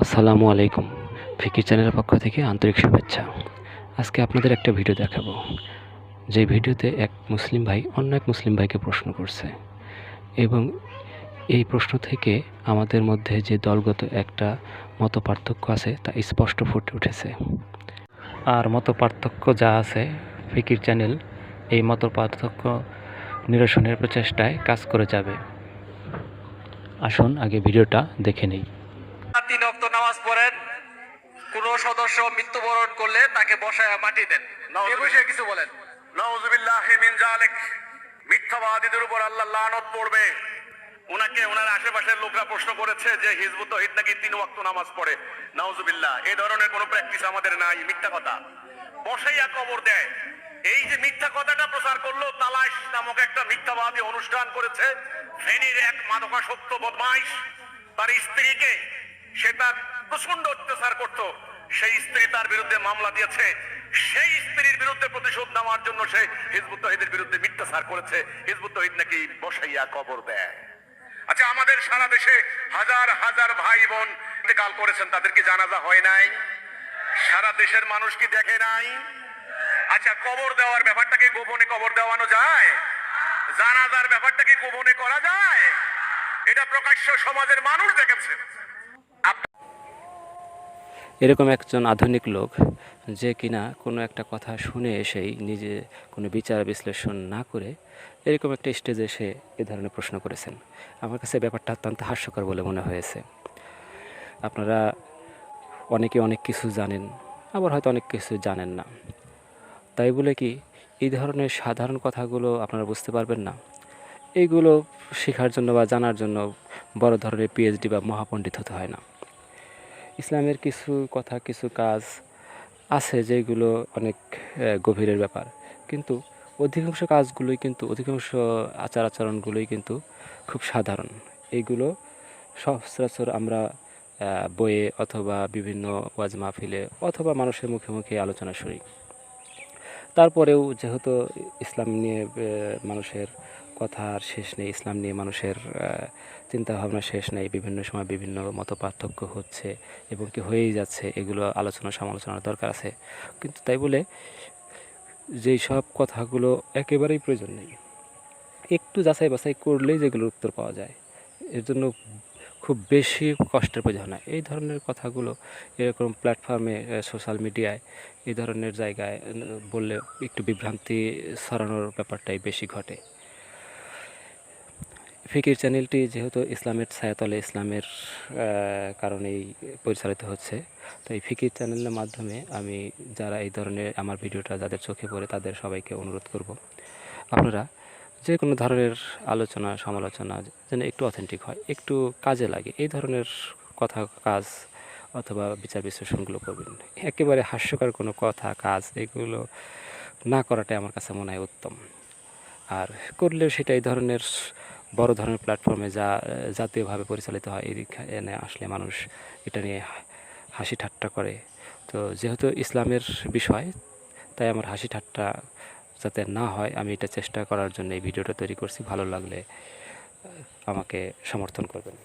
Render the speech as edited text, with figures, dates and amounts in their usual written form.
আসসালামু আলাইকুম। ফিকির চ্যানেলের পক্ষ থেকে আন্তরিক শুভেচ্ছা। আজকে আপনাদের একটা ভিডিও দেখাবো। যে ভিডিওতে এক মুসলিম ভাই অন্য এক মুসলিম ভাইকে প্রশ্ন করছে এবং এই প্রশ্ন থেকে আমাদের মধ্যে যে দলগত একটা মতপার্থক্য আছে তা স্পষ্ট ফুটে উঠেছে। আর মতপার্থক্য যা আছে, ফিকির চ্যানেল এই মতপার্থক্য নিরসনের প্রচেষ্টায় কাজ করে যাবে। আসুন আগে ভিডিওটা দেখে নেই। 3 ওয়াক্ত নামাজ পড়েন, কোন সদস্য মৃত্যুবরণ করলে তাকে বসায় মাটি দেন। এ বিষয়ে কিছু বলেন। নাউযুবিল্লাহি মিন যালিক। মিথ্যাবাদীদের উপর আল্লাহ লানত পড়বে। ওনার আশেপাশের লোকরা প্রশ্ন করেছে যে হিজবুত তাওহীদ নাকি 3 ওয়াক্ত নামাজ পড়ে। নাউযুবিল্লাহ, এই ধরনের কোনো প্র্যাকটিস আমাদের নাই। মিথ্যা কথা বসাইয়া কবর দেয়। এই যে মিথ্যা কথাটা প্রচার করলো, তালাশ নামক একটা মিথ্যাবাদী অনুষ্ঠান করেছে। ফেনীর এক মাদকাসক্ত বদমাইশ তার স্ত্রীকে, সে তার প্রচন্ড অত্যাচার করত, সেই স্ত্রী তার বিরুদ্ধে মামলা দিয়েছে। সেই স্ত্রীর বিরুদ্ধে প্রতিশোধ নেওয়ার জন্য সে হিজবুত তাওহীদের বিরুদ্ধে মিথ্যাচার করেছে। হিজবুত তাওহীদ নাকি বসাইয়া কবর দেয়। আচ্ছা, আমাদের সারা দেশে হাজার হাজার ভাই বোন ইন্তেকাল করেছেন, তাদের কি জানাজা হয় নাই? সারা দেশের মানুষ কি দেখে নাই? আচ্ছা, কবর দেওয়ার ব্যাপারটাকে গোপনে কবর দেওয়ানো যায়? জানাজার ব্যাপারটাকে গোপনে করা যায়? এটা প্রকাশ্য সমাজের মানুষ দেখেছে। এরকম একজন আধুনিক লোক যে কিনা কোনো একটা কথা শুনে এসেই নিজে কোনো বিচার বিশ্লেষণ না করে এরকম একটা স্টেজে এসে এ ধরনের প্রশ্ন করেছেন, আমার কাছে ব্যাপারটা অত্যন্ত হাস্যকর বলে মনে হয়েছে। আপনারা অনেকে অনেক কিছু জানেন, আবার হয়তো অনেক কিছু জানেন না, তাই বলে কি এই ধরনের সাধারণ কথাগুলো আপনারা বুঝতে পারবেন না? এইগুলো শেখার জন্য বা জানার জন্য বড় ধরনের পিএইচডি বা মহাপণ্ডিত হতে হয় না। ইসলামের কিছু কথা, কিছু কাজ আছে যেগুলো অনেক গভীরের ব্যাপার, কিন্তু অধিকাংশ কাজগুলোই কিন্তু, অধিকাংশ আচার আচরণগুলোই কিন্তু খুব সাধারণ। এইগুলো সচরাচর আমরা বইয়ে অথবা বিভিন্ন ওয়াজ মাহফিলে অথবা মানুষের মুখে মুখে আলোচনা শুনি। তারপরেও যেহেতু ইসলাম নিয়ে মানুষের কথা আর শেষ নেই, ইসলাম নিয়ে মানুষের চিন্তাভাবনা শেষ নেই, বিভিন্ন সময় বিভিন্ন মত পার্থক্য হচ্ছে এবং কি হয়েই যাচ্ছে, এগুলো আলোচনা সমালোচনার দরকার আছে। কিন্তু তাই বলে যেই সব কথাগুলো একেবারেই প্রয়োজন নেই, একটু যাচাই বাছাই করলেই যেগুলোর উত্তর পাওয়া যায়, এর জন্য খুব বেশি কষ্টের প্রয়োজন হয়। এই ধরনের কথাগুলো এরকম প্ল্যাটফর্মে, সোশ্যাল মিডিয়ায়, এই ধরনের জায়গায় বললে একটু বিভ্রান্তি ছড়ানোর ব্যাপারটাই বেশি ঘটে। ফিকির চ্যানেলটি যেহেতু ইসলামের ছায়াতলে, ইসলামের কারণেই পরিচালিত হচ্ছে, তো এই ফিকির চ্যানেলের মাধ্যমে আমি যারা এই ধরনের আমার ভিডিওটা যাদের চোখে পড়ে তাদের সবাইকে অনুরোধ করব, আপনারা যে কোনো ধরনের আলোচনা সমালোচনা যেন একটু অথেন্টিক হয়, একটু কাজে লাগে, এই ধরনের কথা, কাজ অথবা বিচার বিশ্লেষণগুলো করবেন। একেবারে হাস্যকর কোনো কথা, কাজ এগুলো না করাটাই আমার কাছে মনে হয় উত্তম। আর করলেও সেটা এই ধরনের বড় ধরনের প্ল্যাটফর্মে যা জাতীয়ভাবে পরিচালিত হয়, এখানে আসলে মানুষ এটা নিয়ে হাসি ঠাট্টা করে। তো যেহেতু ইসলামের বিষয়, তাই আমার হাসি ঠাট্টা যাতে না হয়, আমি এটা চেষ্টা করার জন্য এই ভিডিওটা তৈরি করছি। ভালো লাগলে আমাকে সমর্থন করবেন।